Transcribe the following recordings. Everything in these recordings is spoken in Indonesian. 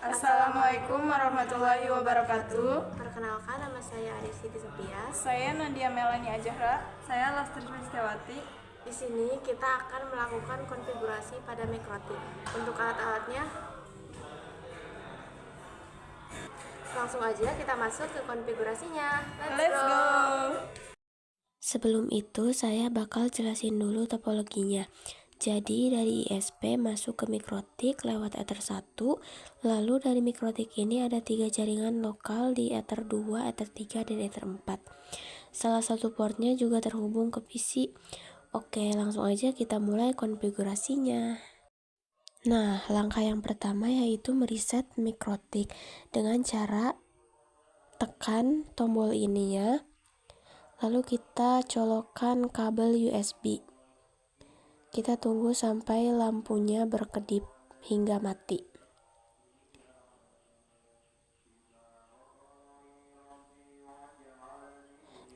Assalamualaikum warahmatullahi wabarakatuh. Perkenalkan, nama saya Arif Siti Sepia. Saya Nadia Melani Ajahra. Saya Lastri Setiawati. Di sini kita akan melakukan konfigurasi pada mikrotik. Untuk alat-alatnya, langsung aja kita masuk ke konfigurasinya. Let's go! Sebelum itu saya bakal jelasin dulu topologinya. Jadi dari ISP masuk ke mikrotik lewat Ether 1, lalu dari mikrotik ini ada 3 jaringan lokal di Ether 2, Ether 3, dan Ether 4. Salah satu portnya juga terhubung ke PC. Oke, langsung aja kita mulai konfigurasinya. Nah, langkah yang pertama yaitu mereset mikrotik dengan cara tekan tombol ininya, lalu kita colokkan kabel USB. Kita tunggu sampai lampunya berkedip hingga mati.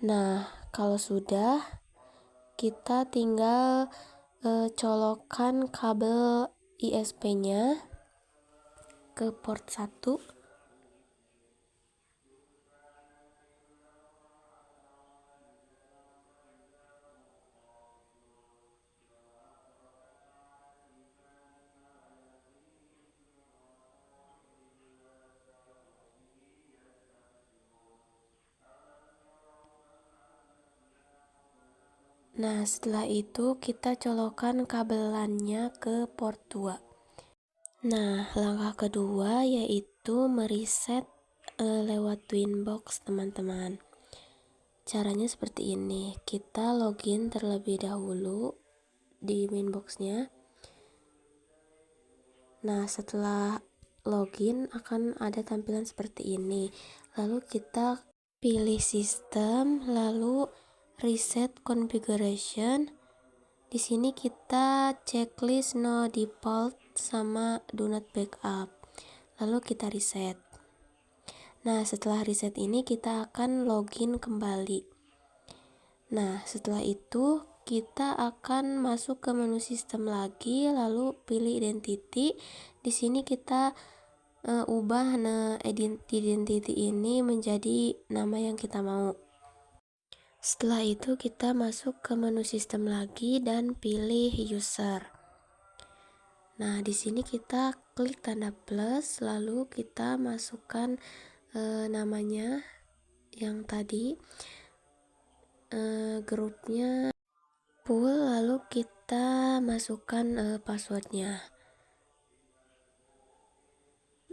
Nah, kalau sudah, kita tinggal colokkan kabel ISP-nya ke port 1. Nah, setelah itu kita colokkan kabel LAN-nya ke port 2. Nah, langkah kedua yaitu mereset lewat Twinbox, teman-teman. Caranya seperti ini. Kita login terlebih dahulu di Winbox-nya. Nah, setelah login akan ada tampilan seperti ini. Lalu kita pilih sistem, lalu reset configuration. Di sini kita checklist no default sama do not backup. Lalu kita reset. Nah, setelah reset ini kita akan login kembali. Nah, setelah itu kita akan masuk ke menu sistem lagi, lalu pilih identity. Di sini kita ubah identity ini menjadi nama yang kita mau. Setelah itu kita masuk ke menu sistem lagi dan pilih user. Nah, di sini kita klik tanda plus, lalu kita masukkan namanya yang tadi, grupnya pool, lalu kita masukkan passwordnya.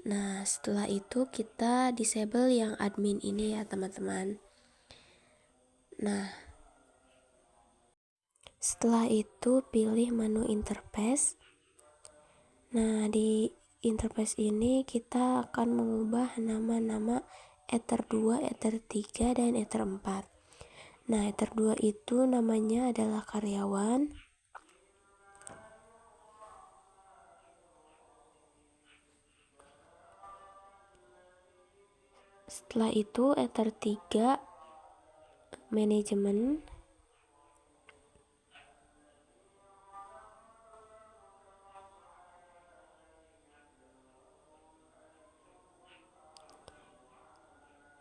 Nah, setelah itu kita disable yang admin ini ya, teman-teman. Nah, setelah itu pilih menu interface. Nah, di interface ini kita akan mengubah nama-nama Ether 2, Ether 3, dan Ether 4. Nah, Ether 2 itu namanya adalah karyawan. Setelah itu Ether 3 manajemen.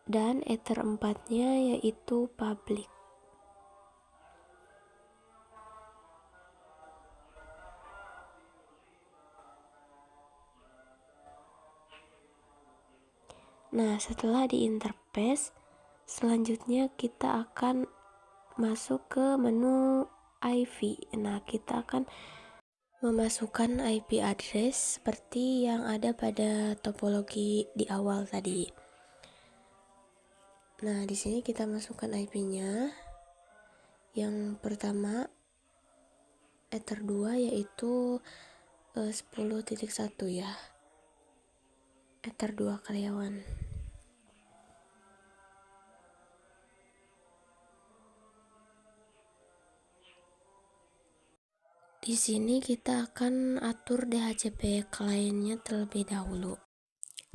Dan Ether 4-nya yaitu public. Nah, setelah di interface, selanjutnya kita akan masuk ke menu IP. Nah, kita akan memasukkan IP address seperti yang ada pada topologi di awal tadi. Nah, di sini kita masukkan IP-nya. Yang pertama Ether 2 yaitu 10.1 ya. Ether 2 karyawan. Di sini kita akan atur DHCP kliennya terlebih dahulu.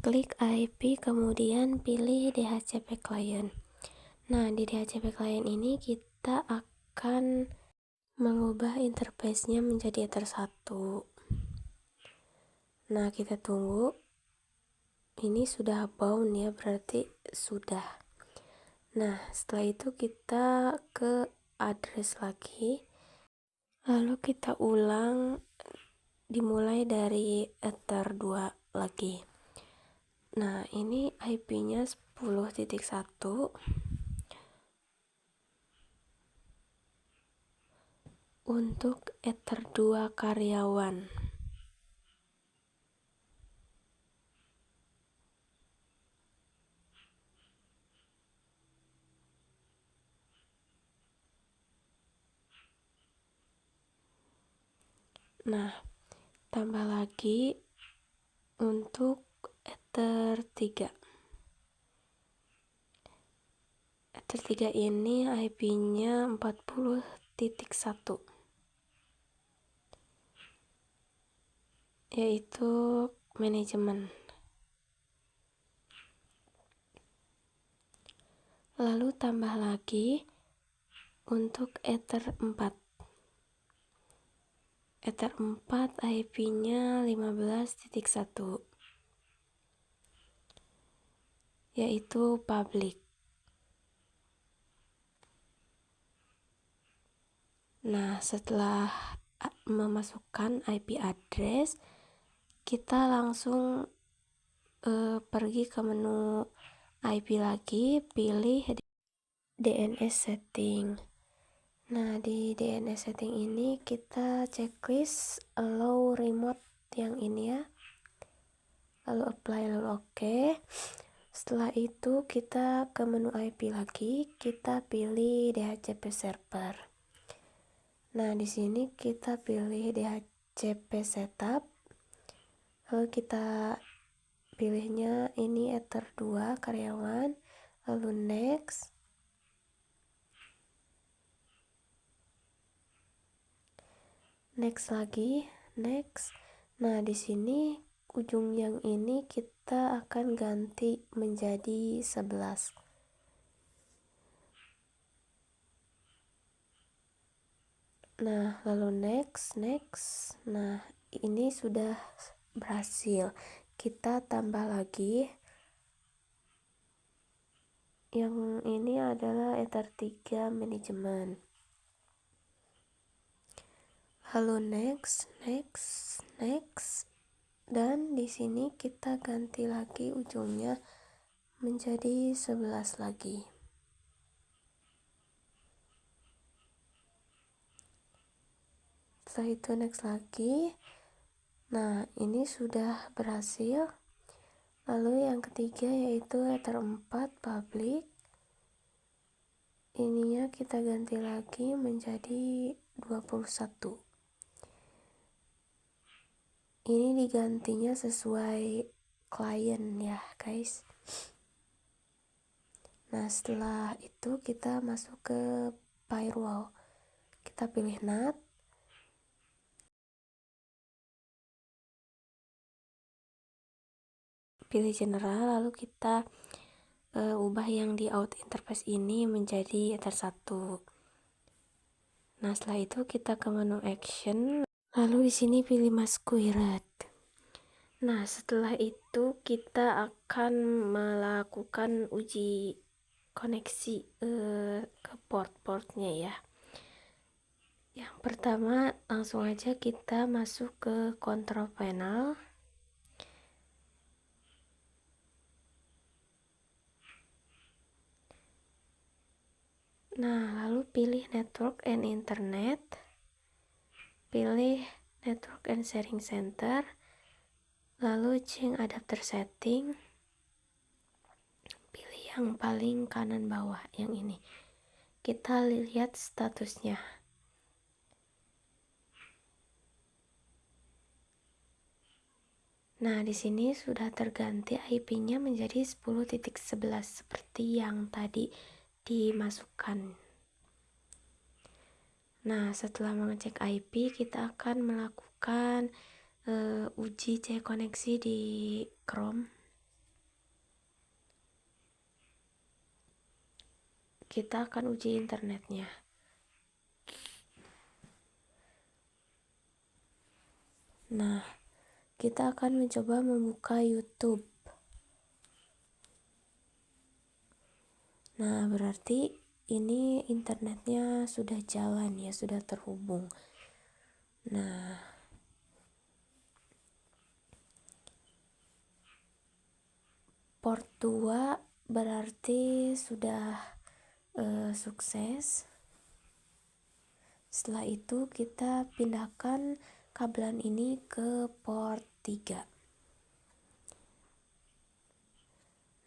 Klik IP, kemudian pilih DHCP client. Nah, di DHCP client ini kita akan mengubah interface-nya menjadi Ether 1. Nah, kita tunggu. ini sudah bound ya, berarti sudah. Nah, setelah itu kita ke address lagi, lalu kita ulang, dimulai dari ether 2 lagi. Nah, ini IP-nya 10.1 untuk ether 2 karyawan. Nah, tambah lagi untuk ether 3. Ether 3 ini IP-nya 40.1, yaitu manajemen. Lalu tambah lagi untuk ether 4. Ether 4 IP-nya 15.1, yaitu public. Nah, setelah memasukkan IP address, kita langsung pergi ke menu IP lagi, pilih DNS setting. Nah, di DNS setting ini kita checklist allow remote yang ini ya, lalu apply, lalu oke. Setelah itu kita ke menu IP lagi, kita pilih DHCP server. Nah, di sini kita pilih DHCP setup, lalu kita pilihnya ini ether 2 karyawan, lalu next. Next lagi, next. Nah, di sini ujung yang ini kita akan ganti menjadi 11. Nah, lalu next. Nah, ini sudah berhasil. Kita tambah lagi. Yang ini adalah ether 3 manajemen. Lalu next. Dan di sini kita ganti lagi ujungnya menjadi 11 lagi. Setelah itu next lagi. Nah, ini sudah berhasil. Lalu yang ketiga yaitu ether 4 public. Ininya kita ganti lagi menjadi 21. Ini digantinya sesuai klien ya guys. Nah, setelah itu kita masuk ke firewall. Kita pilih NAT. Pilih general, lalu kita ubah yang di out interface ini menjadi ether 1. Nah, setelah itu kita ke menu action, lalu di sini pilih masquerade. Nah, setelah itu kita akan melakukan uji koneksi ke port-portnya ya. Yang pertama, langsung aja kita masuk ke control panel. Nah, lalu pilih network and internet. Pilih network and sharing center. Lalu change adapter setting. Pilih yang paling kanan bawah, yang ini. Kita lihat statusnya. Nah, di sini sudah terganti IP-nya menjadi 10.11 seperti yang tadi dimasukkan. Nah, setelah mengecek IP, kita akan melakukan uji cek koneksi di Chrome. Kita akan uji internetnya. Nah, kita akan mencoba membuka YouTube. Nah, berarti ini internetnya sudah jalan ya, sudah terhubung. Nah, port 2 berarti sudah sukses. Setelah itu kita pindahkan kabelan ini ke port 3.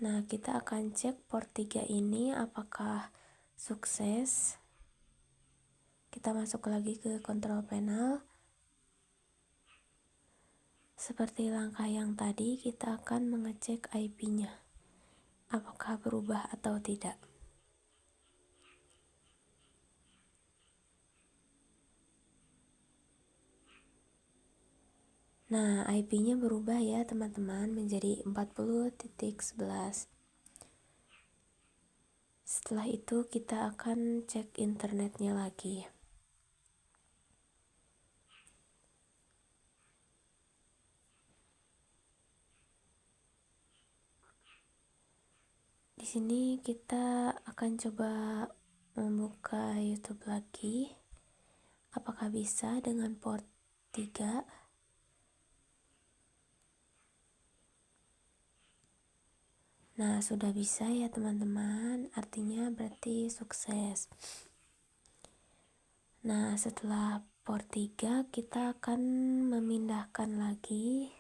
Nah, kita akan cek port 3 ini apakah sukses. Kita masuk lagi ke control panel. Seperti langkah yang tadi, kita akan mengecek IP-nya. Apakah berubah atau tidak. Nah, IP-nya berubah ya teman-teman, menjadi 40.11. Setelah itu kita akan cek internetnya lagi. Di sini kita akan coba membuka YouTube lagi. Apakah bisa dengan port 3? Nah, sudah bisa ya teman-teman, artinya berarti sukses. Nah, setelah port 3 kita akan memindahkan lagi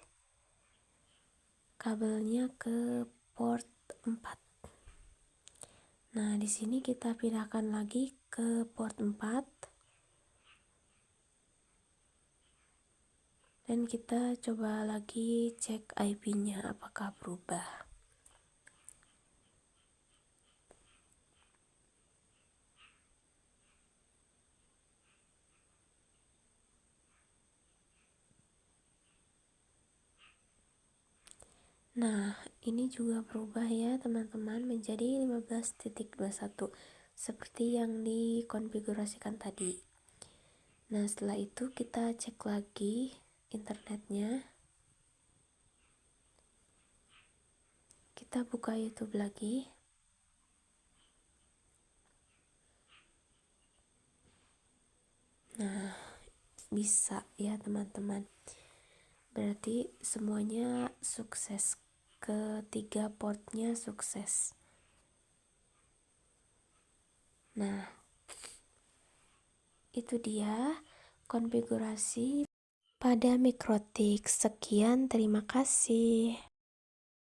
kabelnya ke port 4. Nah, di sini kita pindahkan lagi ke port 4. Dan kita coba lagi cek IP-nya apakah berubah. Nah, ini juga berubah ya teman-teman, menjadi 15.21 seperti yang dikonfigurasikan tadi. Nah, setelah itu kita cek lagi internetnya. Kita buka YouTube lagi. Nah, bisa ya teman-teman. Berarti semuanya sukses. Ketiga portnya sukses. Nah, itu dia konfigurasi pada Mikrotik. Sekian, terima kasih.